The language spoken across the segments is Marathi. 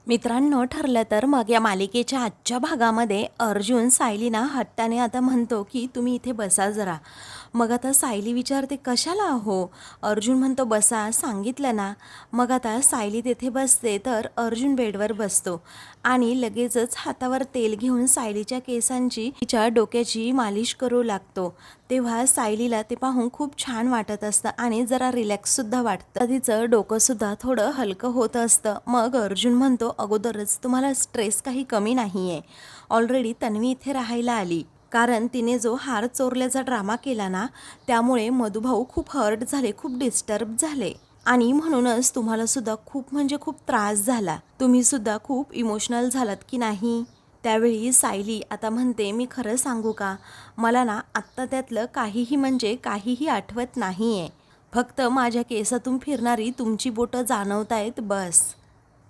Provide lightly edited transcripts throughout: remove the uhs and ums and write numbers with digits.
मित्रांनो, ठरलं तर मग या मालिकेच्या आजच्या भागामध्ये अर्जुन सायलीना हट्टाने आता म्हणतो की तुम्ही इथे बसा जरा. मग आता सायली विचारते कशाला हो. अर्जुन म्हणतो बसा, सांगितलं ना. मग आता सायली तिथे बसते तर अर्जुन बेडवर बसतो आणि लगेचच हातावर तेल घेऊन सायलीच्या केसांची तिच्या डोक्याची मालिश करू लागतो. तेव्हा सायलीला ते पाहून खूप छान वाटत असतं आणि जरा रिलॅक्ससुद्धा वाटतं. तिचं डोकंसुद्धा थोडं हलकं होत असतं. मग अर्जुन म्हणतो अगोदरच तुम्हाला स्ट्रेस काही कमी नाही आहे. ऑलरेडी तन्वी इथे राहायला आली, कारण तिने जो हार चोरल्याचा ड्रामा केला ना, त्यामुळे मधुभाऊ खूप हर्ट झाले, खूप डिस्टर्ब झाले आणि म्हणूनच तुम्हाला सुद्धा खूप म्हणजे खूप त्रास झाला. तुम्ही सुद्धा खूप इमोशनल झालात की नाही. त्यावेळी सायली आता म्हणते मी खरं सांगू का, मला ना आत्ता त्यातलं काहीही म्हणजे काहीही आठवत नाही आहे. फक्त माझ्या केसातून फिरणारी तुमची बोटं जाणवतायत बस.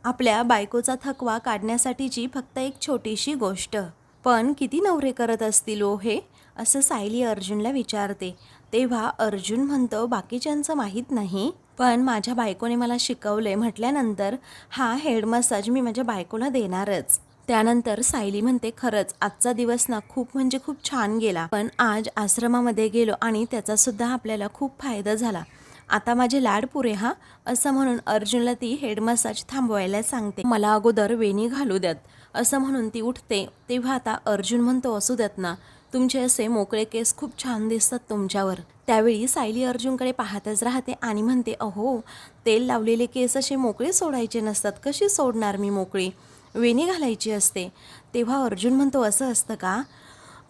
आपल्या बायकोचा थकवा काढण्यासाठीची फक्त एक छोटीशी गोष्ट. पण किती नवरे करत असतील ओ हे, असं सायली अर्जुनला विचारते. तेव्हा अर्जुन म्हणतो बाकीच्यांचं माहीत नाही, पण माझ्या बायकोने मला शिकवलंय म्हटल्यानंतर हा हेड मसाज मी माझ्या बायकोला देणारच. त्यानंतर सायली म्हणते खरंच आजचा दिवस ना खूप म्हणजे खूप छान गेला, पण आज आश्रमामध्ये गेलो आणि त्याचा सुद्धा आपल्याला खूप फायदा झाला. आता माझे लाड पुरे हा, असं म्हणून अर्जुनला ती हेड मसाज थांबवायला सांगते. मला अगोदर वेणी घालू द्यात, असं म्हणून ती उठते. तेव्हा आता अर्जुन म्हणतो असू द्यात ना, तुमचे असे मोकळे केस खूप छान दिसतात तुमच्यावर. त्यावेळी सायली अर्जुनकडे पाहतच राहते आणि म्हणते अहो, तेल लावलेले केस असे मोकळे सोडायचे नसतात, कशी सोडणार मी मोकळी, वेणी घालायची असते. तेव्हा अर्जुन म्हणतो असं असतं का,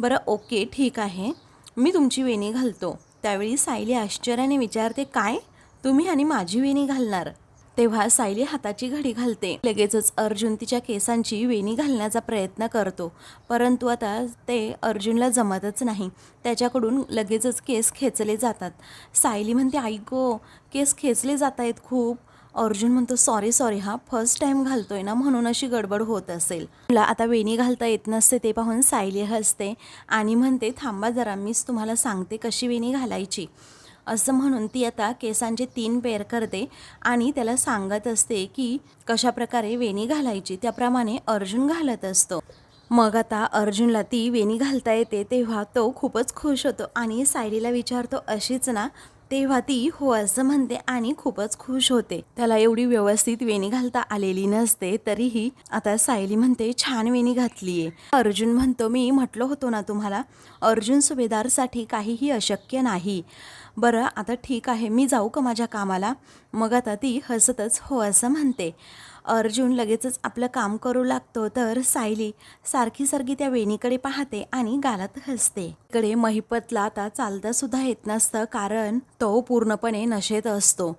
बरं ओके ठीक आहे, मी तुमची वेणी घालतो. त्यावेळी सायली आश्चर्याने विचारते काय, तुम्ही आणि माझी वेणी घालणार. तेव्हा सायली हाताची घडी घालते. लगेचच अर्जुन तिच्या केसांची वेणी घालण्याचा प्रयत्न करतो, परंतु आता ते अर्जुनला जमतच नाही. त्याच्याकडून लगेचच केस खेचले जातात. सायली म्हणते आई गो, केस खेचले जात आहेत खूप. अर्जुन म्हणतो सॉरी सॉरी हा फर्स्ट टाइम घालतोय ना, म्हणून अशी गडबड होत असेल. तुला आता वेणी घालता येत नसते ते पाहून सायली हसते आणि म्हणते थांबा जरा, मीच तुम्हाला सांगते कशी वेणी घालायची. असं म्हणून ती आता केसांचे 3 पेअर करते आणि त्याला सांगत असते की कशाप्रकारे वेणी घालायची. त्याप्रमाणे अर्जुन घालत असतो. मग आता अर्जुनला ती वेणी घालता येते तेव्हा तो खूपच खुश होतो आणि सायलीला विचारतो अशीच ना. तेव्हा ती हो असं म्हणते आणि खूपच खुश होते. त्याला एवढी व्यवस्थित वेणी घालता आलेली नसते, तरीही आता सायली म्हणते छान वेणी घातलीये. अर्जुन म्हणतो मी म्हटलं होतो ना तुम्हाला, अर्जुन सुभेदारसाठी काहीही अशक्य नाही. बरं आता ठीक आहे, मी जाऊ का माझ्या कामाला. मग आता ती हसतच हो असं म्हणते. अर्जुन लगेचच आपलं काम करू लागतो तर सायली सारखी सारखी त्या वेणीकडे पाहते आणि गालात हसते. इकडे महिपतला आता चालता सुद्धा येत नसतं, कारण तो पूर्णपणे नशेत असतो.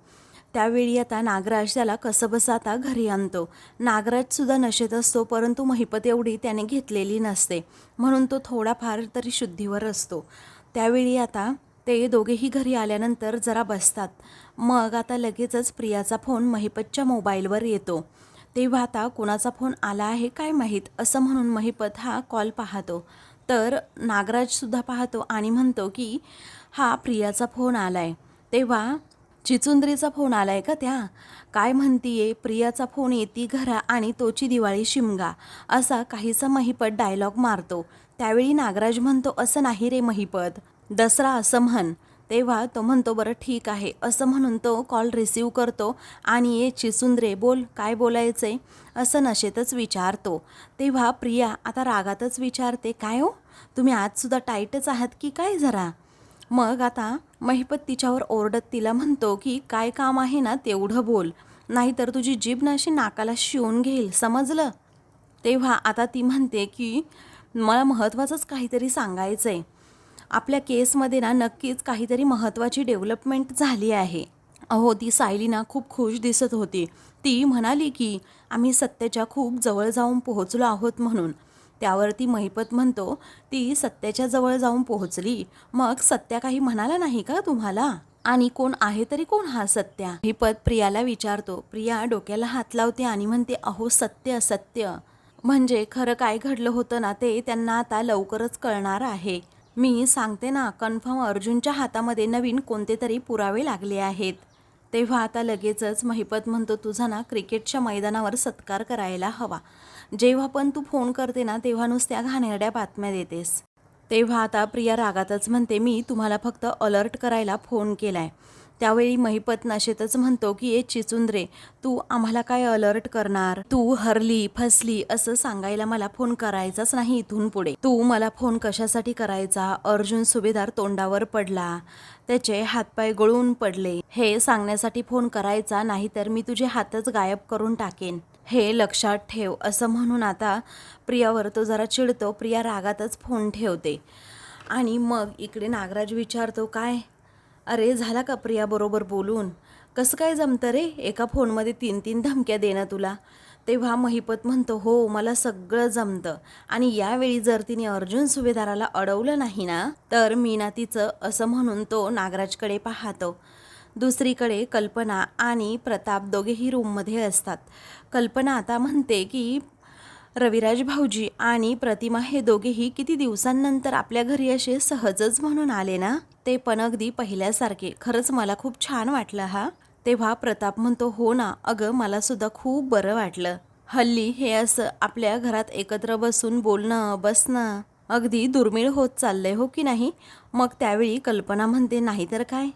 त्यावेळी आता नागराज त्याला कसंबसं आता घरी आणतो. नागराज सुद्धा नशेत असतो, परंतु महिपत एवढी त्याने घेतलेली नसते, म्हणून तो थोडाफार तरी शुद्धीवर असतो. त्यावेळी आता ते दोघेही घरी आल्यानंतर जरा बसतात. मग आता लगेचच प्रियाचा फोन महिपतच्या मोबाईलवर येतो. तेव्हा आता कोणाचा फोन आला आहे काय माहीत, असं म्हणून महिपत हा कॉल पाहतो. तर नागराजसुद्धा पाहतो आणि म्हणतो की हा प्रियाचा फोन आलाय. तेव्हा चिचुंद्रीचा फोन आलाय का त्या, काय म्हणतीये, प्रियाचा फोन येती घरा आणि तोची दिवाळी शिमगा, असा काहीसा महिपत डायलॉग मारतो. त्यावेळी नागराज म्हणतो असं नाही रे महिपत, दसरा असं म्हण. तेव्हा तो म्हणतो बरं ठीक आहे, असं म्हणून तो कॉल रिसीव करतो आणि ये चिचुंद्रे बोल काय बोलायचंय, असं नशेतच विचारतो. तेव्हा प्रिया आता रागातच विचारते काय हो, तुम्ही आजसुद्धा टाईटच आहात की काय जरा. मग आता महिपत तिच्यावर ओरडत तिला म्हणतो की काय काम आहे ना तेवढं बोल, नाहीतर तुझी जीभ ना अशी नाकाला शिवून घेईल समजलं. तेव्हा आता ती म्हणते की मला महत्त्वाचंच काहीतरी सांगायचं आहे. आपल्या केसमध्ये ना नक्कीच काहीतरी महत्त्वाची डेव्हलपमेंट झाली आहे. अहो ती सायली ना खूप खुश दिसत होती. ती म्हणाली की आम्ही सत्याच्या खूप जवळ जाऊन पोहोचलो आहोत म्हणून. त्यावरती महिपत म्हणतो ती सत्याच्या जवळ जाऊन पोहोचली, मग सत्या काही म्हणाला नाही का तुम्हाला, आणि कोण आहे तरी कोण हा सत्या. महिपत प्रियाला विचारतो. प्रिया डोक्याला हात लावते आणि म्हणते अहो सत्य सत्य म्हणजे खरं काय घडलं होतं ना ते त्यांना आता लवकरच कळणार आहे. मी सांगते ना, कन्फर्म अर्जुनच्या हातामध्ये नवीन कोणते तरी पुरावे लागले आहेत. तेव्हा आता लगेचच महिपत म्हणतो तुझा ना क्रिकेटच्या मैदानावर सत्कार करायला हवा. जेव्हा पण तू फोन करते ना तेव्हा नुसत्या घाणेरड्या बातम्या देतेस. तेव्हा आता प्रिया रागातच म्हणते मी तुम्हाला फक्त अलर्ट करायला फोन केलाय. त्यावेळी महिपत नशेतच म्हणतो की ए चिचुंद्रे, तू आम्हाला काय अलर्ट करणार? तू हरली फसली असं सांगायला मला फोन करायचाच नाही इथून पुढे. तू मला फोन कशासाठी करायचा? अर्जुन सुभेदार तोंडावर पडला, त्याचे हातपाय गळून पडले हे सांगण्यासाठी फोन करायचा, नाही तर मी तुझे हातच गायब करून टाकेन, हे लक्षात ठेव असं म्हणून आता प्रियावर तो जरा चिडतो. प्रिया रागातच फोन ठेवते. आणि मग इकडे नागराज विचारतो काय अरे झाला का प्रिया बरोबर बोलून? कसं काय जमतं रे एका फोनमध्ये 3-3 धमक्या देणं तुला? तेव्हा महिपत म्हणतो हो मला सगळं जमतं, आणि यावेळी जर तिने अर्जुन सुभेदाराला अडवलं नाही ना तर मी ना तिचं, असं म्हणून तो नागराजकडे पाहतो. दुसरीकडे कल्पना आणि प्रताप दोघेही रूममध्ये असतात. कल्पना आता म्हणते की रविराज भाऊजी आणि प्रतिमा हे दोघेही किती दिवसांनंतर आपल्या घरी असे सहजच म्हणून आले ना, ते पण अगदी पहिल्यासारखे. खरंच मला खूप छान वाटलं हा. तेव्हा प्रताप म्हणतो हो ना अगं मला सुद्धा खूप बरं वाटलं. हल्ली हे असं आपल्या घरात एकत्र बसून बोलणं बसणं अगदी दुर्मिळ होत चाललंय हो की नाही? मग त्यावेळी कल्पना म्हणते नाहीतर काय,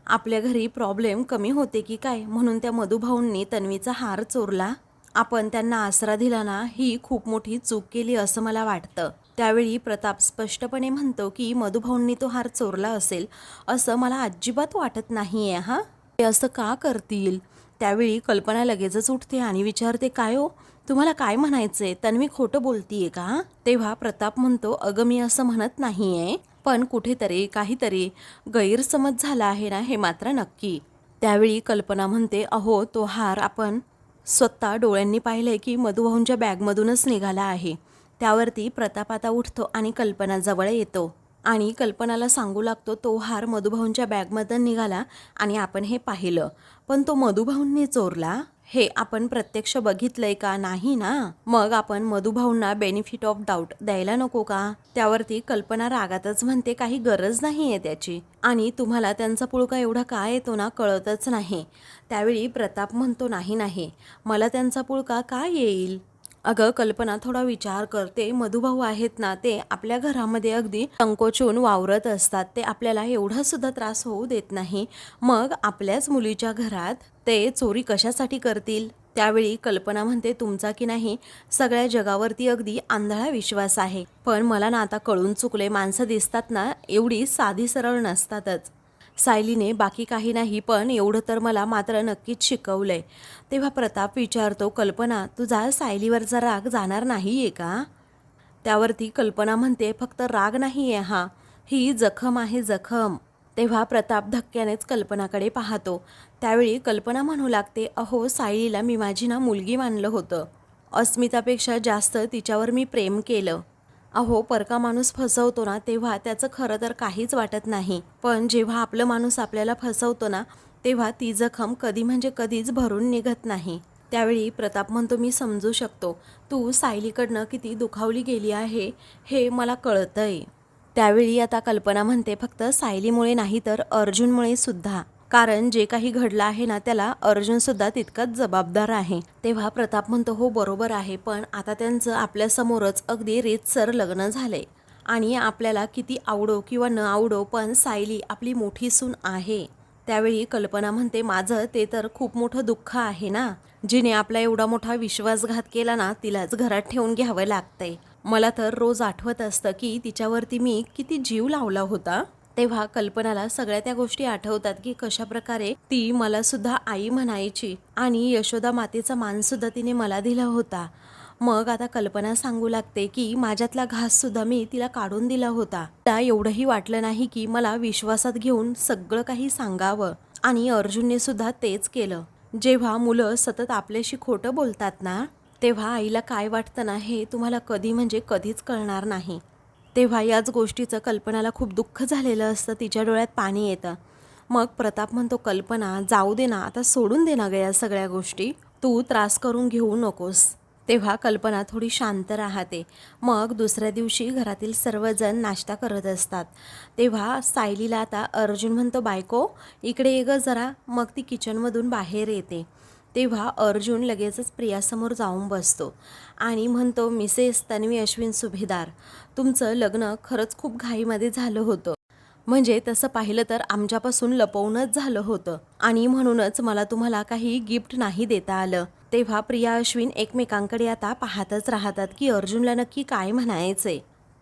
आपल्या घरी प्रॉब्लेम कमी होते की काय, म्हणून त्या मधुभाऊंनी तन्वीचा हार चोरला. आपण त्यांना आसरा दिला ना, ही खूप मोठी चूक केली असं मला वाटतं. त्यावेळी प्रताप स्पष्टपणे म्हणतो की मधुभाऊंनी तो हार चोरला असेल असं मला अजिबात वाटत नाहीये हा. ते असं का करतील? त्यावेळी कल्पना लगेचच उठते आणि विचारते काय हो, तुम्हाला काय म्हणायचंय? तन्वी खोटं बोलतीये का? तेव्हा प्रताप म्हणतो अगं मी असं म्हणत नाहीये, पण कुठेतरी काहीतरी गैरसमज झाला आहे ना हे मात्र नक्की. त्यावेळी कल्पना म्हणते अहो तो हार आपण स्वतः डोळ्यांनी पाहिलंय की मधुभाऊंच्या बॅगमधूनच निघाला आहे. त्यावरती प्रताप आता उठतो आणि कल्पना जवळ येतो आणि कल्पनाला सांगू लागतो तो हार मधुभाऊंच्या बॅगमधून निघाला आणि आपण हे पाहिलं, पण तो मधुभाऊंनी चोरला हे आपण प्रत्यक्ष बघितलंय का? नाही ना. मग आपण मधुभाऊंना बेनिफिट ऑफ डाऊट द्यायला नको का? त्यावरती कल्पना रागातच म्हणते काही गरज नाहीये त्याची, आणि तुम्हाला त्यांचा पुळका एवढा काय येतो ना कळतच नाही. त्यावेळी प्रताप म्हणतो नाही नाही मला त्यांचा पुळका काय येईल? अगं कल्पना थोडा विचार करते, मधुभाऊ आहेत ना ते आपल्या घरामध्ये अगदी संकोचून वावरत असतात, ते आपल्याला एवढा सुद्धा त्रास होऊ देत नाही. मग आपल्याच मुलीच्या घरात ते चोरी कशासाठी करतील? त्यावेळी कल्पना म्हणते तुमचा की नाही सगळ्या जगावरती अगदी आंधळा विश्वास आहे, पण मला ना आता कळून चुकले, माणसं दिसतात ना एवढी साधी सरळ नसतातच. सायलीने बाकी काही नाही पण एवढं तर मला मात्र नक्कीच शिकवलंय. तेव्हा प्रताप विचारतो कल्पना तुझा सायलीवरचा राग जाणार नाहीये का? त्यावरती कल्पना म्हणते फक्त राग नाहीये हा, ही जखम आहे जखम. तेव्हा प्रताप धक्क्यानेच कल्पनाकडे पाहतो. त्यावेळी कल्पना म्हणू लागते अहो सायलीला मी माझी ना मुलगी मानलं होतं, अस्मितापेक्षा जास्त तिच्यावर मी प्रेम केलं. अहो परका माणूस फसवतो ना तेव्हा त्याचं खरं तर काहीच वाटत नाही, पण जेव्हा आपलं माणूस आपल्याला फसवतो ना तेव्हा ती जखम कधी म्हणजे कधीच भरून निघत नाही. त्यावेळी प्रताप म्हणतो मी समजू शकतो, तू सायलीकडनं किती दुखावली गेली आहे हे मला कळतंय. त्यावेळी आता कल्पना म्हणते फक्त सायलीमुळे नाही तर अर्जुनमुळे सुद्धा, कारण जे काही घडलं आहे ना त्याला अर्जुन सुद्धा तितकाच जबाबदार आहे. तेव्हा प्रताप म्हणतो हो बरोबर आहे, पण आता त्यांचं आपल्यासमोरच अगदी रीतसर लग्न झालंय, आणि आपल्याला किती आवडो किंवा न आवडो पण सायली आपली मोठी सून आहे. त्यावेळी कल्पना म्हणते माझं ते तर खूप मोठं दुःख आहे ना, जिने आपला एवढा मोठा विश्वासघात केला ना तिलाच घरात ठेवून घ्यावं लागतंय. मला तर रोज आठवत असतं की तिच्यावरती मी किती जीव लावला होता. तेव्हा कल्पनाला सगळ्या त्या गोष्टी आठवतात की कशा प्रकारे ती मला सुद्धा आई म्हणायची आणि यशोदा मातेचा मान सुद्धा तिने मला दिला होता. मग आता कल्पना सांगू लागते की माझ्यातला घास सुद्धा मी तिला काढून दिला होता. त्या एवढंही वाटलं नाही की मला विश्वासात घेऊन सगळं काही सांगावं, आणि अर्जुनने सुद्धा तेच केलं. जेव्हा मुलं सतत आपल्याशी खोटं बोलतात ना तेव्हा आईला काय वाटतं ना हे तुम्हाला कधी म्हणजे कधीच कळणार नाही. तेव्हा याच गोष्टीचं कल्पनाला खूप दुःख झालेलं असतं, तिच्या डोळ्यात पाणी येतं. मग प्रताप म्हणतो कल्पना जाऊ दे ना, आता सोडून दे ना ग या सगळ्या गोष्टी, तू त्रास करून घेऊ नकोस. तेव्हा कल्पना थोडी शांत राहते. मग दुसऱ्या दिवशी घरातील सर्वजण नाश्ता करत असतात. तेव्हा सायलीला आता अर्जुन म्हणतो, बायको इकडे ये गं जरा. मग ती किचनमधून बाहेर येते. तेव्हा अर्जुन लगेचच प्रियासमोर जाऊन बसतो आणि म्हणतो, मिसेस तन्वी अश्विन सुभेदार, तुमचं लग्न खरंच खूप घाईमध्ये झालं होतं. म्हणजे तसं पाहिलं तर आमच्यापासून लपवूनच झालं होतं आणि म्हणूनच मला तुम्हाला काही गिफ्ट नाही देता आलं. तेव्हा प्रिया अश्विन एकमेकांकडे आता पाहतच राहतात की अर्जुनला नक्की काय म्हणायचंय.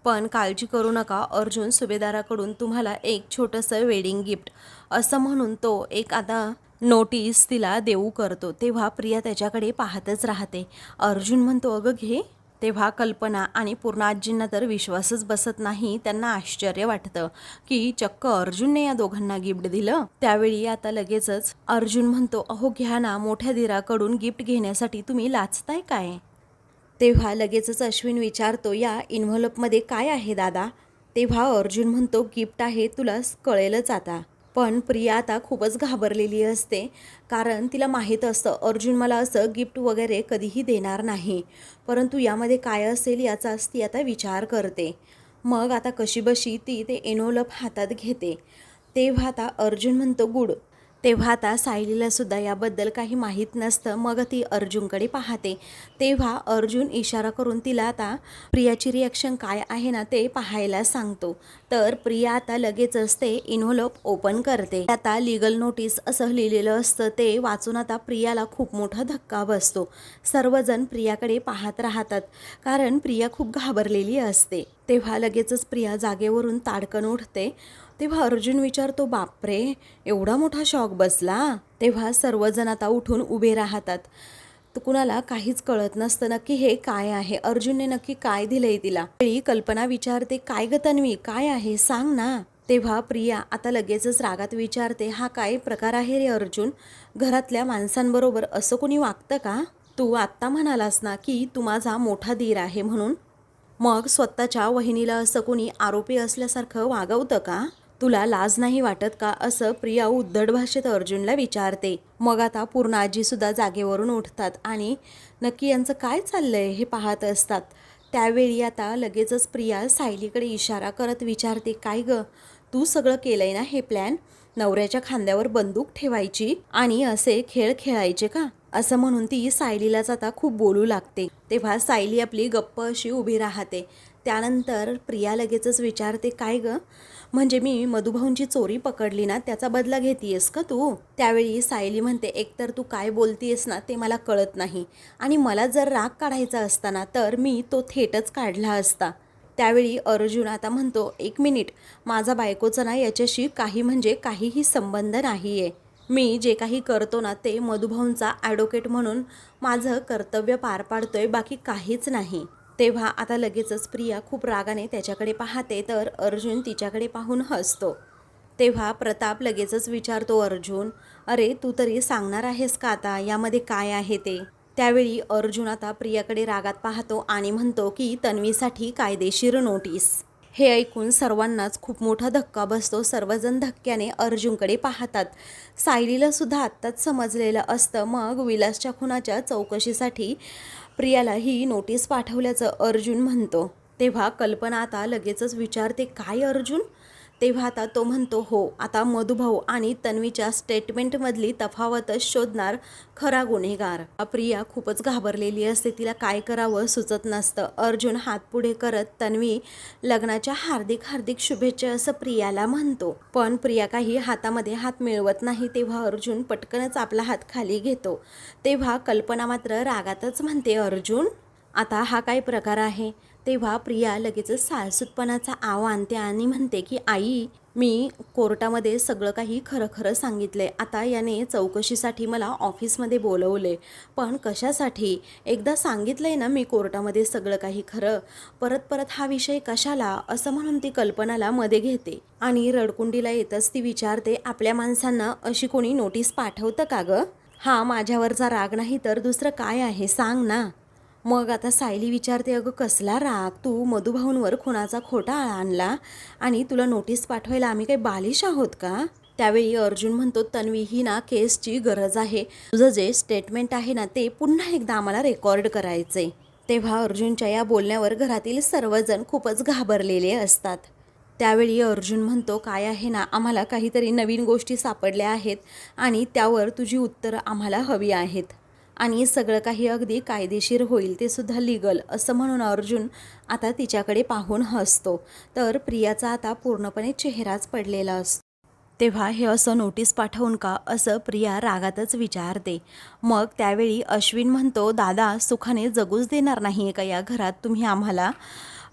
पण काळजी करू नका, अर्जुन सुभेदाराकडून तुम्हाला एक छोटंसं वेडिंग गिफ्ट असं म्हणून तो एक आता नोटीस तिला देऊ करतो. तेव्हा प्रिया त्याच्याकडे पाहतच राहते. अर्जुन म्हणतो, अगं घे. तेव्हा कल्पना आणि पूर्ण आजींना तर विश्वासच बसत नाही. त्यांना आश्चर्य वाटतं की चक्क अर्जुनने या दोघांना गिफ्ट दिलं. त्यावेळी आता लगेचच अर्जुन म्हणतो, अहो घ्या ना, मोठ्या दिराकडून गिफ्ट घेण्यासाठी तुम्ही लाजताय काय? तेव्हा लगेचच अश्विन विचारतो, या इन्व्हॉल्वमध्ये काय आहे दादा? तेव्हा अर्जुन म्हणतो, गिफ्ट आहे, तुला कळेलच आता. पण प्रिया आता खूपच घाबरलेली असते, कारण तिला माहीत असतं अर्जुन मला असं गिफ्ट वगैरे कधीही देणार नाही. परंतु यामध्ये काय असेल याचाच ती आता विचार करते. मग आता कशीबशी ती ते एनोलप हातात घेते. तेव्हा आता अर्जुन म्हणतो, गुड. तेव्हा आता सायलीला सुद्धा याबद्दल काही माहीत नसतं. मग ती अर्जुनकडे पाहते. तेव्हा अर्जुन इशारा करून तिला आता प्रियाची रिॲक्शन काय आहे ना ते पाहायला सांगतो. तर प्रिया आता लगेचच ते इन्व्हॉल्व ओपन करते. आता लीगल नोटीस असं लिहिलेलं असतं. ते वाचून आता प्रियाला खूप मोठा धक्का बसतो. सर्वजण प्रियाकडे पाहत राहतात, कारण प्रिया खूप घाबरलेली असते. तेव्हा लगेचच प्रिया जागेवरून ताडकन उठते. तेव्हा अर्जुन विचारतो, बापरे, एवढा मोठा शॉक बसला? तेव्हा सर्वजण आता उठून उभे राहतात. तर कुणाला काहीच कळत नसतं नक्की हे काय आहे, अर्जुनने नक्की काय दिलंय तिला. वेळी कल्पना विचारते, काय ग तन्वी, काय आहे सांग ना. तेव्हा प्रिया आता लगेचच रागात विचारते, हा काय प्रकार आहे रे अर्जुन? घरातल्या माणसांबरोबर असं कोणी वागतं का? तू आत्ता म्हणालास ना की तू माझा मोठा दीर आहे म्हणून, मग स्वतःच्या वहिनीला असं कोणी आरोपी असल्यासारखं वागवतं का? तुला लाज नाही वाटत का? असं प्रिया उद्धट भाषेत अर्जुनला विचारते. मग आता पूर्ण आजीसुद्धा जागेवरून उठतात आणि नक्की यांचं काय चाललंय हे पाहत असतात. त्यावेळी आता लगेचच प्रिया सायलीकडे इशारा करत विचारते, काय ग, तू सगळं केलंय ना हे प्लॅन? नवऱ्याच्या खांद्यावर बंदूक ठेवायची आणि असे खेळ खेळायचे का? असं म्हणून ती सायलीलाच आता खूप बोलू लागते. तेव्हा सायली आपली गप्प अशी उभी राहते. त्यानंतर प्रिया लगेचच विचारते, काय ग, म्हणजे मी मधुभाऊंची चोरी पकडली ना त्याचा बदला घेतीयस का तू? त्यावेळी सायली म्हणते, एकतर तू काय बोलतीयस ना ते मला कळत नाही, आणि मला जर राग काढायचा असताना तर मी तो थेटच काढला असता. त्यावेळी अर्जुन आता म्हणतो, एक मिनिट, माझा बायकोचा ना याच्याशी काही म्हणजे काहीही संबंध नाही आहे. मी जे काही करतो ना ते मधुभाऊंचा ॲडव्होकेट म्हणून माझं कर्तव्य पार पाडतोय, बाकी काहीच नाही. तेव्हा आता लगेचच प्रिया खूप रागाने त्याच्याकडे पाहते, तर अर्जुन तिच्याकडे पाहून हसतो. तेव्हा प्रताप लगेचच विचारतो, अर्जुन, अरे तू तरी सांगणार आहेस का आता यामध्ये काय आहे ते? त्यावेळी अर्जुन आता प्रियाकडे रागात पाहतो आणि म्हणतो की तन्वीसाठी कायदेशीर नोटीस. हे ऐकून सर्वांनाच खूप मोठा धक्का बसतो. सर्वजण धक्क्याने अर्जुनकडे पाहतात. सायलीला सुद्धा आत्ताच समजलेलं असतं. मग विलासच्या खुनाच्या चौकशीसाठी प्रियाला ही नोटीस पाठवल्याचं अर्जुन म्हणतो. तेव्हा कल्पना आता लगेचच विचारते, काय अर्जुन? तेव्हा आता तो म्हणतो, हो, आता मधुभाऊ आणि तन्वीच्या स्टेटमेंटमधली तफावतच शोधणार खरा गुन्हेगार. प्रिया खूपच घाबरलेली असते. तिला काय करावं सुचत नसतं. अर्जुन हात पुढे करत तन्वी लग्नाच्या हार्दिक हार्दिक शुभेच्छा असं प्रियाला म्हणतो. पण प्रिया काही हातामध्ये हात मिळवत नाही. तेव्हा अर्जुन पटकनच आपला हात खाली घेतो. तेव्हा कल्पना मात्र रागातच म्हणते, अर्जुन, आता हा काय प्रकार आहे? तेव्हा प्रिया लगेचच साळसूतपणाचा आव आणते आणि म्हणते की आई, मी कोर्टामध्ये सगळं काही खरं खरं सांगितलंय. आता याने चौकशीसाठी मला ऑफिसमध्ये बोलवले, पण कशासाठी? एकदा सांगितलंय ना मी कोर्टामध्ये सगळं काही खरं, परत परत हा विषय कशाला? असं म्हणून ती कल्पनाला मध्ये घेते आणि रडकुंडीला येतच ती विचारते, आपल्या माणसांना अशी कोणी नोटीस पाठवतं का ग? हा माझ्यावरचा राग नाही तर दुसरं काय आहे सांग ना. मग आता सायली विचारते, अगं कसला राग? तू मधुभाऊंवर खुनाचा खोटा आळा आणला आणि तुला नोटीस पाठवायला आम्ही काही बालिश आहोत का? त्यावेळी अर्जुन म्हणतो, तन्वी ही ना केसची गरज आहे. तुझं जे स्टेटमेंट आहे ना ते पुन्हा एकदा आम्हाला रेकॉर्ड करायचंय. तेव्हा अर्जुनच्या या बोलण्यावर घरातील सर्वजण खूपच घाबरलेले असतात. त्यावेळी अर्जुन म्हणतो, काय आहे ना, आम्हाला काहीतरी नवीन गोष्टी सापडल्या आहेत आणि त्यावर तुझी उत्तरं आम्हाला हवी आहेत आणि सगळं काही अगदी कायदेशीर होईल, ते सुद्धा लीगल, असं म्हणून अर्जुन आता तिच्याकडे पाहून हसतो. तर प्रियाचा आता पूर्णपणे चेहराच पडलेला असतो. तेव्हा हे असं नोटीस पाठवून का, असं प्रिया रागातच विचारते. मग त्यावेळी अश्विन म्हणतो, दादा सुखाने जगूच देणार नाही आहे का या घरात तुम्ही आम्हाला?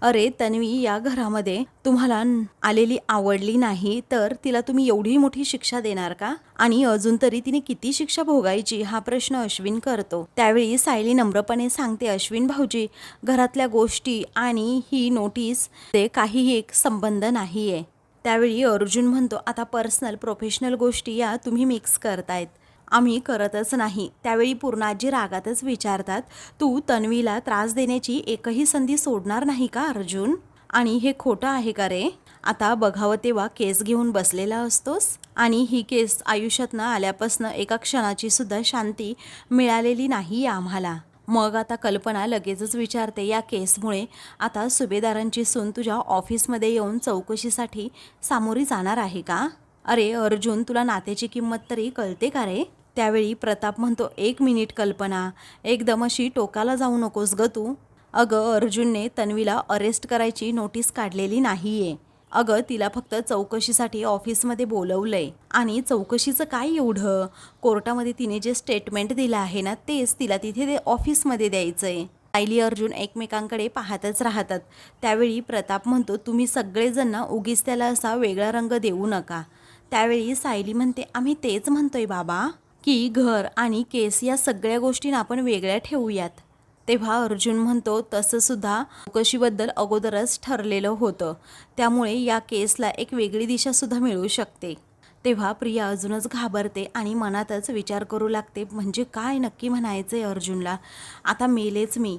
अरे तन्वी या घरामध्ये तुम्हाला आलेली आवडली नाही तर तिला तुम्ही एवढी मोठी शिक्षा देणार का? आणि अजून तरी तिने किती शिक्षा भोगायची, हा प्रश्न अश्विन करतो. त्यावेळी सायली नम्रपणे सांगते, अश्विन भाऊजी, घरातल्या गोष्टी आणि ही नोटीस ते काहीही एक संबंध नाहीये. त्यावेळी अर्जुन म्हणतो, आता पर्सनल प्रोफेशनल गोष्टी या तुम्ही मिक्स करतायत, आम्ही करतच नाही. त्यावेळी पूर्णाजी रागातच विचारतात, तू तन्वीला त्रास देण्याची एकही संधी सोडणार नाही का अर्जुन? आणि हे खोटं आहे का रे? आता बघावं तेव्हा केस घेऊन बसलेला असतोस आणि ही केस आयुष्यातनं आल्यापासनं एका क्षणाची सुद्धा शांती मिळालेली नाही आम्हाला. मग आता कल्पना लगेचच विचारते, या केसमुळे आता सुभेदारांची सून तुझ्या ऑफिसमध्ये येऊन चौकशीसाठी सामोरी जाणार आहे का? अरे अर्जुन, तुला नात्याची किंमत तरी कळते का रे? त्यावेळी प्रताप म्हणतो, एक मिनिट कल्पना, एकदम अशी टोकाला जाऊ नकोस ग तू. अगं अर्जुनने तन्वीला अरेस्ट करायची नोटीस काढलेली नाहीये. अगं तिला फक्त चौकशीसाठी ऑफिसमध्ये बोलवलंय आणि चौकशीचं काय एवढं? कोर्टामध्ये तिने जे स्टेटमेंट दिलं आहे ना तेच तिला तिथे ते ऑफिसमध्ये द्यायचंय. सायली अर्जुन एकमेकांकडे पाहतच राहतात. त्यावेळी प्रताप म्हणतो, तुम्ही सगळेजण ना उगीच त्याला असा वेगळा रंग देऊ नका. त्यावेळी सायली म्हणते, आम्ही तेच म्हणतोय बाबा की घर आणि केस या सगळ्या गोष्टींना आपण वेगळ्या ठेवूयात. तेव्हा अर्जुन म्हणतो, तसं सुद्धा चौकशीबद्दल अगोदरच ठरलेलं होतं, त्यामुळे या केसला एक वेगळी दिशासुद्धा मिळू शकते. तेव्हा प्रिया अजूनच घाबरते आणि मनातच विचार करू लागते, म्हणजे काय नक्की म्हणायचं आहे अर्जुनला? आता मेलेच मी,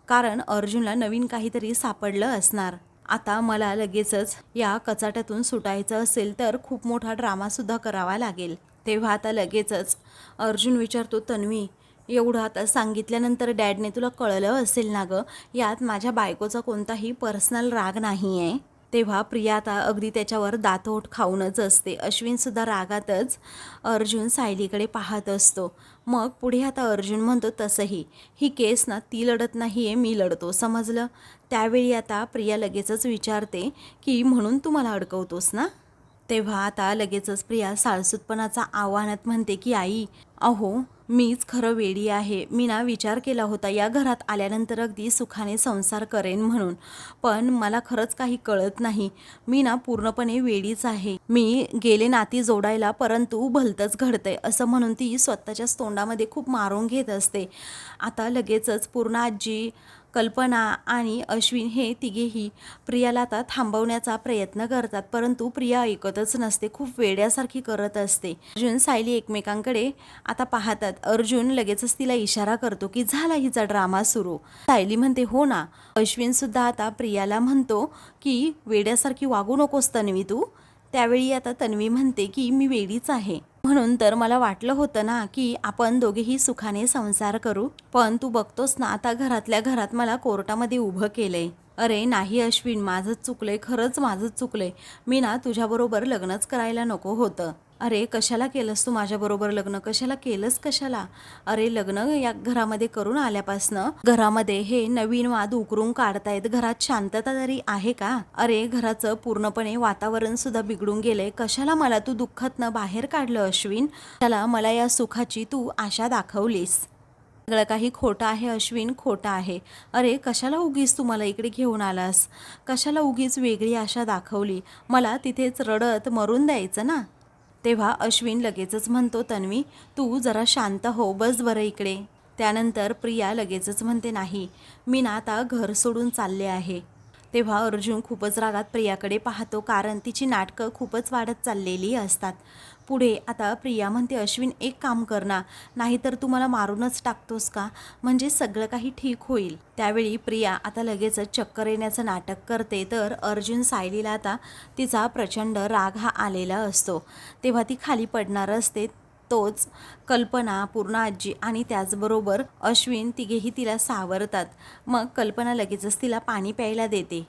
कारण अर्जुनला नवीन काहीतरी सापडलं असणार. आता मला लगेचच या कचाट्यातून सुटायचं असेल तर खूप मोठा ड्रामासुद्धा करावा लागेल. तेव्हा आता लगेचच अर्जुन विचारतो, तन्वी एवढं आता सांगितल्यानंतर डॅडने तुला कळलं असेल ना गं, यात माझ्या बायकोचा कोणताही पर्सनल राग नाही आहे. तेव्हा प्रिया आता अगदी त्याच्यावर दातोट खाऊनच असते. अश्विनसुद्धा रागातच अर्जुन सायलीकडे पाहत असतो. मग पुढे आता अर्जुन म्हणतो, तसंही ही केस ना ती लढत नाही आहे, मी लढतो, समजलं? त्यावेळी आता प्रिया लगेचच विचारते की म्हणून तू मला अडकवतोस ना? तेव्हा आता लगेचच प्रिया साळसूतपणाचा आव्हानात म्हणते की आई, अहो मीच खरं वेडी आहे. मी ना विचार केला होता या घरात आल्यानंतर अगदी सुखाने संसार करेन म्हणून, पण मला खरंच काही कळत नाही. मी ना पूर्णपणे वेडीच आहे. मी गेले नाती जोडायला परंतु भलतंच घडतंय असं म्हणून ती स्वतःच्याच तोंडामध्ये खूप मारून घेत असते. आता लगेचच पूर्ण आजी, कल्पना आणि अश्विन हे तिघेही प्रियाला आता थांबवण्याचा प्रयत्न करतात, परंतु प्रिया ऐकतच नसते, खूप वेड्यासारखी करत असते. अर्जुन सायली एकमेकांकडे आता पाहतात. अर्जुन लगेचच तिला इशारा करतो की झाला हिचा ड्रामा सुरू. सायली म्हणते, हो ना. अश्विन सुद्धा आता प्रियाला म्हणतो की वेड्यासारखी वागू नकोस तन्वी तू. त्यावेळी आता तन्वी म्हणते की मी वेडीच आहे, म्हणून तर मला वाटलं होतं ना की आपण दोघेही सुखाने संसार करू, पण तू बघतोस ना आता घरातल्या घरात मला कोर्टामध्ये उभं केलंय. अरे नाही अश्विन, माझंच चुकलंय, खरंच माझंच चुकलंय. मी ना तुझ्याबरोबर लग्नच करायला नको होतं. अरे कशाला केलंस तू माझ्याबरोबर लग्न, कशाला केलंस कशाला? अरे लग्न या घरामध्ये करून आल्यापासनं घरामध्ये हे नवीन वाद उकरून काढतायत, घरात शांतता तरी आहे का? अरे घराचं पूर्णपणे वातावरण सुद्धा बिघडून गेलंय, कशाला मला तू दुःखातनं बाहेर काढलं अश्विन? कशाला मला या सुखाची तू आशा दाखवलीस? सगळं काही खोटं आहे अश्विन, खोटं आहे. अरे कशाला उगीच तू मला इकडे घेऊन आलास? कशाला उगीच वेगळी आशा दाखवली? मला तिथेच रडत मरून द्यायचं ना? तेव्हा अश्विन लगेचच म्हणतो, तन्वी तू जरा शांत हो, बस बरं इकडे. त्यानंतर प्रिया लगेचच म्हणते, नाही मी ना आता घर सोडून चालले आहे. तेव्हा अर्जुन खूपच रागात प्रियाकडे पाहतो, कारण तिची नाटकं खूपच वाढत चाललेली असतात. पुढे आता प्रिया म्हणते, अश्विन एक काम कर ना, नाहीतर तू मला मारूनच टाकतोस का, म्हणजे सगळं काही ठीक होईल. त्यावेळी प्रिया आता लगेचच चक्कर येण्याचं नाटक करते, तर अर्जुन सायलीला आता तिचा प्रचंड राग हा आलेला असतो. तेव्हा ती खाली पडणार असते. तोच कल्पना, पूर्णा आजी आणि त्याचबरोबर अश्विन तिघेही तिला सावरतात. मग कल्पना लगेचच तिला पाणी प्यायला देते.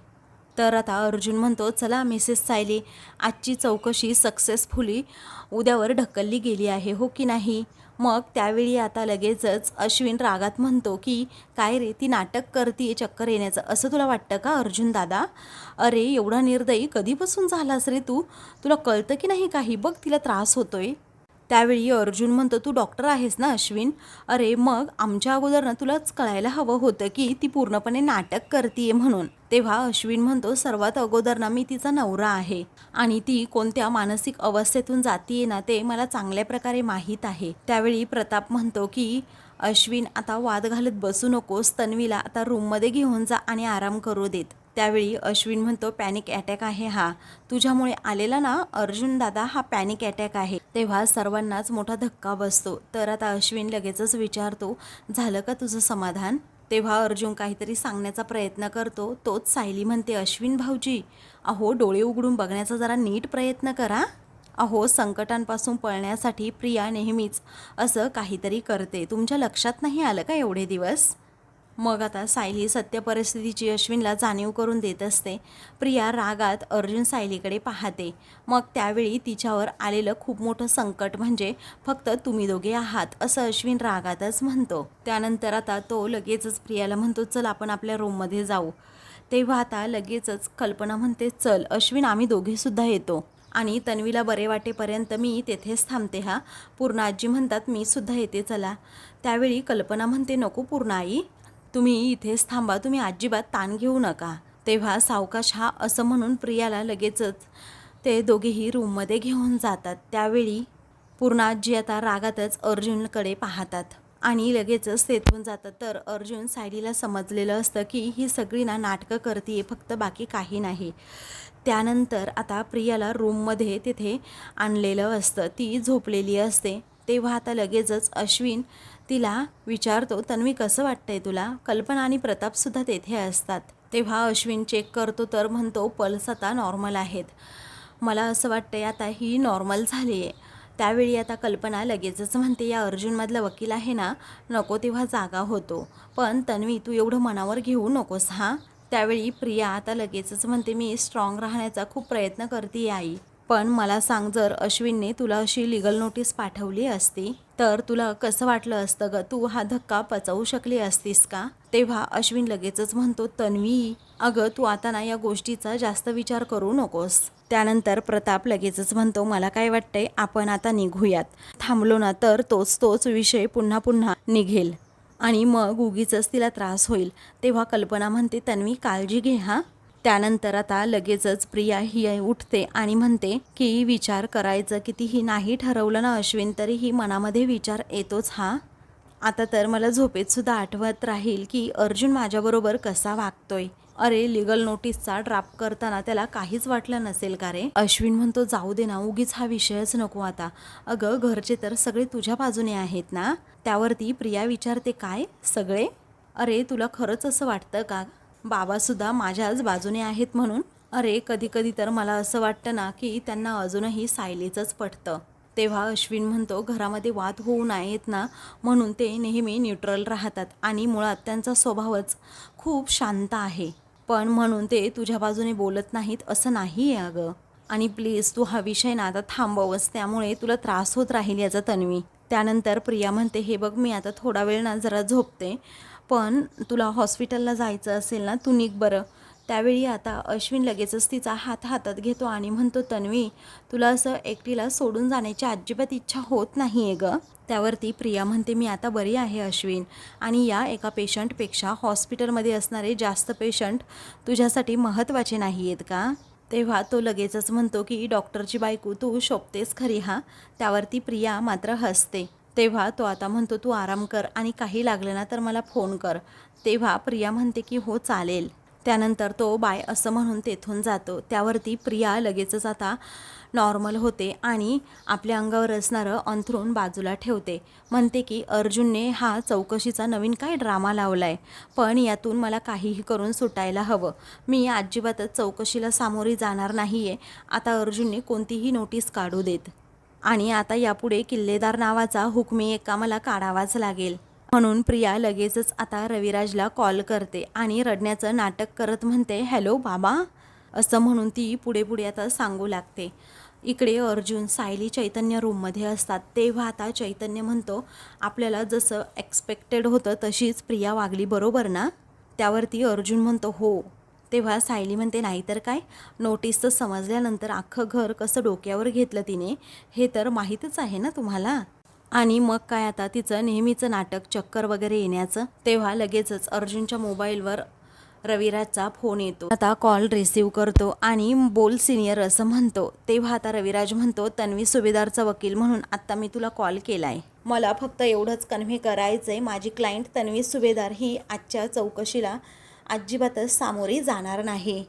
तर आता अर्जुन म्हणतो, चला मिसेस सायली, आजची चौकशी सक्सेसफुली उद्यावर ढकलली गेली आहे, हो की नाही. मग त्यावेळी आता लगेचच अश्विन रागात म्हणतो की काय रे, ती नाटक करते चक्कर येण्याचं, असं तुला वाटतं का अर्जुन दादा? अरे एवढा निर्दयी कधीपासून झालास रे तू? तुला कळतं की नाही काही? बघ तिला त्रास होतोय. त्यावेळी अर्जुन म्हणतो, तू डॉक्टर आहेस ना अश्विन? अरे मग आमच्या अगोदर ना तुलाच कळायला हवं होतं की ती पूर्णपणे नाटक करतीये म्हणून. तेव्हा अश्विन म्हणतो, सर्वात अगोदर ना मी तिचा नवरा आहे आणि ती कोणत्या मानसिक अवस्थेतून जातीये ना ते मला चांगल्या प्रकारे माहीत आहे. त्यावेळी प्रताप म्हणतो की अश्विन आता वाद घालत बसू नकोस, तन्वीला आता रूममध्ये घेऊन जा आणि आराम करू देत. त्यावेळी अश्विन म्हणतो, पॅनिक अटॅक आहे हा तुझ्यामुळे आलेला ना अर्जुन दादा, हा पॅनिक अटॅक आहे. तेव्हा सर्वांनाच मोठा धक्का बसतो. तर आता अश्विन लगेचच विचारतो, झालं का तुझं समाधान? तेव्हा अर्जुन काहीतरी सांगण्याचा प्रयत्न करतो. तोच सायली म्हणते, अश्विन भाऊजी, अहो डोळे उघडून बघण्याचा जरा नीट प्रयत्न करा. अहो संकटांपासून पळण्यासाठी प्रिया नेहमीच असं काहीतरी करते, तुमच्या लक्षात नाही आलं का एवढे दिवस? मग आता सायली सत्य परिस्थितीची अश्विनला जाणीव करून देत असते. प्रिया रागात अर्जुन सायलीकडे पाहते. मग त्यावेळी तिच्यावर आलेलं खूप मोठं संकट म्हणजे फक्त तुम्ही दोघे आहात, असं अश्विन रागातच म्हणतो. त्यानंतर आता तो लगेचच प्रियाला म्हणतो, चल आपण आपल्या रूममध्ये जाऊ. तेव्हा आता लगेचच कल्पना म्हणते, चल अश्विन, आम्ही दोघेसुद्धा येतो आणि तन्वीला बरे वाटेपर्यंत मी तेथेच थांबते. हा पूर्णा आजी म्हणतात, मी सुद्धा येते चला. त्यावेळी कल्पना म्हणते, नको पूर्णाई, तुम्ही इथेच थांबा, तुम्ही अजिबात ताण घेऊ नका. तेव्हा सावकाश हा असं म्हणून प्रियाला लगेचच ते दोघेही रूममध्ये घेऊन जातात. त्यावेळी पूर्णा आजी आता रागातच अर्जुनकडे पाहतात आणि लगेचच तेथून जातात. तर अर्जुन सायलीला समजलेलं असतं की ही सगळी ना नाटकं करते, फक्त बाकी काही नाही. त्यानंतर आता प्रियाला रूममध्ये तिथे आणलेलं असतं, ती झोपलेली असते. तेव्हा आता लगेचच अश्विन तिला विचारतो, तन्वी कसं वाटतंय तुला? कल्पना आणि प्रतापसुद्धा तेथे असतात. तेव्हा अश्विन चेक करतो तर म्हणतो, पल्स आता नॉर्मल आहेत. मला असं वाटतंय आता ही नॉर्मल झाली आहे. त्यावेळी आता कल्पना लगेचच म्हणते, या अर्जुनमधला वकील आहे ना, नको तेव्हा जागा होतो, पण तन्वी तू एवढं मनावर घेऊ नकोस हां. त्यावेळी प्रिया आता लगेचच म्हणते, मी स्ट्रॉंग राहण्याचा खूप प्रयत्न करते आई, पण मला सांग, जर अश्विनने तुला अशी लीगल नोटीस पाठवली असती तर तुला कसं वाटलं असतं ग? तू हा धक्का पचवू शकली असतीस का? तेव्हा अश्विन लगेचच म्हणतो, तन्वी अगं तू आता ना या गोष्टीचा जास्त विचार करू नकोस. त्यानंतर प्रताप लगेचच म्हणतो, मला काय वाटतंय, आपण आता निघूयात. थांबलो ना तर तोच विषय पुन्हा पुन्हा निघेल आणि मग उगीचच तिला त्रास होईल. तेव्हा कल्पना म्हणते, तन्वी काळजी घे हां. त्यानंतर आता लगेचच प्रिया ही उठते आणि म्हणते की विचार करायचं कितीही नाही ठरवलं ना अश्विन, तरीही मनामध्ये विचार येतोच हा. आता तर मला झोपेतसुद्धा आठवत राहील की अर्जुन माझ्याबरोबर कसा वागतोय. अरे लीगल नोटीसचा ड्राफ्ट करताना त्याला काहीच वाटलं नसेल का रे? अश्विन म्हणतो, जाऊ दे ना, उगीच हा विषयच नको आता. अगं घरचे तर सगळे तुझ्या बाजूने आहेत ना. त्यावरती प्रिया विचारते, काय सगळे? अरे तुला खरंच असं वाटतं का बाबासुद्धा माझ्याच बाजूने आहेत म्हणून? अरे कधी कधी तर मला असं वाटतं ना की त्यांना अजूनही सायलीचंच पटतं. तेव्हा अश्विन म्हणतो, घरामध्ये वाद होऊ नयेत ना म्हणून ते नेहमी न्यूट्रल राहतात आणि मुळात त्यांचा स्वभावच खूप शांत आहे, पण म्हणून ते तुझ्या बाजूने बोलत नाहीत असं नाही आहे अगं. आणि प्लीज तू हा विषय ना आता थांबवस, त्यामुळे तुला त्रास होत राहील याचा तन्वी. त्यानंतर प्रिया म्हणते, हे बघ मी आता थोडा वेळ ना जरा झोपते, पण तुला हॉस्पिटलला जायचं असेल ना तू निघ बरं. त्यावेळी आता अश्विन लगेचच तिचा हात हातात घेतो आणि म्हणतो, तन्वी तुला असं एकटीला सोडून जाण्याची अजिबात इच्छा होत नाही आहे गं. त्यावरती प्रिया म्हणते, मी आता बरी आहे अश्विन, आणि या एका पेशंटपेक्षा हॉस्पिटलमध्ये असणारे जास्त पेशंट तुझ्यासाठी महत्त्वाचे नाही आहेत का? तेव्हा तो लगेचच म्हणतो की डॉक्टरची बायको तू शोभतेस खरी हां. त्यावरती प्रिया मात्र हसते. तेव्हा तो आता म्हणतो, तू आराम कर आणि काही लागलं ना तर मला फोन कर. तेव्हा प्रिया म्हणते की हो चालेल. त्यानंतर तो बाय असं म्हणून तेथून जातो. त्यावरती प्रिया लगेचच आता नॉर्मल होते आणि आपल्या अंगावर असणारं अंथरूण बाजूला ठेवते. म्हणते की अर्जुनने हा चौकशीचा नवीन काय ड्रामा लावला आहे, पण यातून मला काहीही करून सुटायला हवं. मी अजिबातच चौकशीला सामोरी जाणार नाही आहे. आता अर्जुनने कोणतीही नोटीस काढू देत आणि आता यापुढे किल्लेदार नावाचा हुकमी एका मला काढावाच लागेल. म्हणून प्रिया लगेचच आता रविराजला कॉल करते आणि रडण्याचं नाटक करत म्हणते, हॅलो बाबा, असं म्हणून ती पुढे पुढे आता सांगू लागते. इकडे अर्जुन, सायली चैतन्य रूममध्ये असतात. तेव्हा आता चैतन्य म्हणतो, आपल्याला जसं एक्सपेक्टेड होतं तशीच प्रिया वागली बरोबर ना? त्यावरती अर्जुन म्हणतो हो. तेव्हा सायली म्हणते, नाहीतर काय, नोटीसचं समजल्यानंतर अख्खं घर कसं डोक्यावर घेतलं तिने हे तर माहीतच आहे ना तुम्हाला. आणि मग काय आता तिचं नेहमीचं नाटक, चक्कर वगैरे येण्याचं. तेव्हा लगेचच अर्जुनच्या मोबाईलवर रविराजचा फोन येतो. आता कॉल रिसीव करतो आणि बोल सिनियर असं म्हणतो. तेव्हा आता रविराज म्हणतो, तन्वी सुभेदारचा वकील म्हणून आत्ता मी तुला कॉल केलाय. मला फक्त एवढंच कन्व्हे करायचंय, माझी क्लायंट तन्वी सुभेदार ही आजच्या चौकशीला अजिबातच सामोरी जाणार नाही.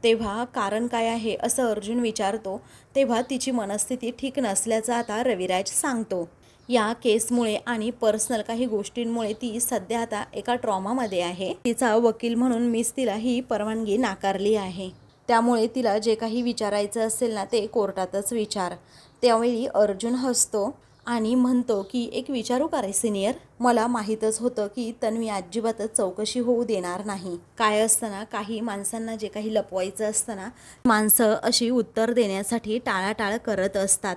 तेव्हा कारण काय आहे असं अर्जुन विचारतो. तेव्हा तिची मनस्थिती ठीक नसल्याचं आता रविराज सांगतो. या केसमुळे आणि पर्सनल काही गोष्टींमुळे ती सध्या आता एका ट्रॉमामध्ये आहे. तिचा वकील म्हणून मीच तिला ही परवानगी नाकारली आहे. त्यामुळे तिला जे काही विचारायचं असेल ना ते कोर्टातच विचार. त्यावेळी अर्जुन हसतो आणि म्हणतो की एक विचारू का रे सिनियर, मला माहीतच होतं की तन्वी अजिबातच चौकशी होऊ देणार नाही. काय असतं ना, काही माणसांना जे काही लपवायचं असतं ना, माणसं अशी उत्तर देण्यासाठी टाळाटाळ करत असतात.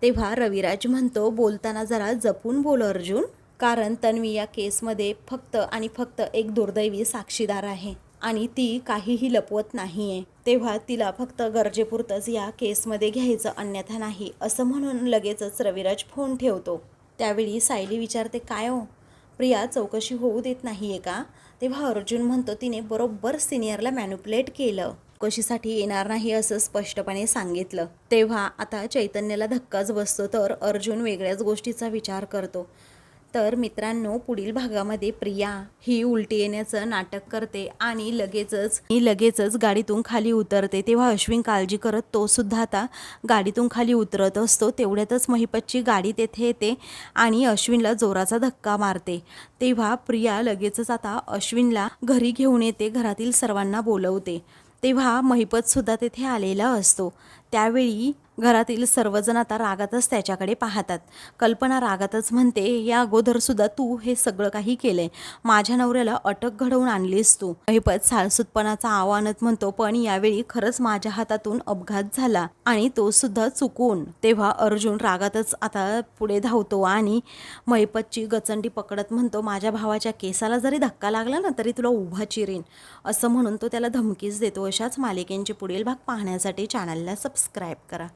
तेव्हा रविराज म्हणतो, बोलताना जरा जपून बोल अर्जुन, कारण तन्वी या केसमध्ये फक्त आणि फक्त एक दुर्दैवी साक्षीदार आहे आणि ती काहीही लपवत नाही आहे. तेव्हा तिला फक्त गरजेपुरतंच या केसमध्ये घ्यायचं, अन्यथा नाही, असं म्हणून लगेचच रविराज फोन ठेवतो. त्यावेळी सायली विचारते, काय हो प्रिया, चौकशी होऊ देत नाही आहे का? तेव्हा अर्जुन म्हणतो, तिने बरोबर सिनियरला मॅन्युप्युलेट केलं, चौकशीसाठी येणार नाही असं स्पष्टपणे सांगितलं. तेव्हा आता चैतन्याला धक्काच बसतो, तर अर्जुन वेगळ्याच गोष्टीचा विचार करतो. तर मित्रांनो, पुढील भागामध्ये प्रिया ही उलटी येण्याचं नाटक करते आणि लगेचच गाडीतून खाली उतरते. तेव्हा अश्विन काळजी करत तो सुद्धा आता गाडीतून खाली उतरत असतो. तेवढ्यातच महिपतची गाडी तेथे येते आणि अश्विनला जोराचा धक्का मारते. तेव्हा प्रिया लगेचच आता अश्विनला घरी घेऊन येते, घरातील सर्वांना बोलवते. तेव्हा महिपत सुद्धा तेथे आलेला असतो. त्यावेळी घरातील सर्वजण आता रागातच त्याच्याकडे पाहतात. कल्पना रागातच म्हणते, या अगोदर सुद्धा तू हे सगळं काही केलंय, माझ्या नवऱ्याला अटक घडवून आणलीस तू. महिपत साळसूतपणाचा आव्हानच म्हणतो, पण यावेळी खरंच माझ्या हातातून अपघात झाला आणि तो सुद्धा चुकून. तेव्हा अर्जुन रागातच आता पुढे धावतो आणि महिपतची गचंडी पकडत म्हणतो, माझ्या भावाच्या केसाला जरी धक्का लागला ना तरी तुला उभा चिरीन, असं म्हणून तो त्याला धमकीच देतो. अशाच मालिकेंचे पुढील भाग पाहण्यासाठी चॅनलला सबस्क्राईब करा.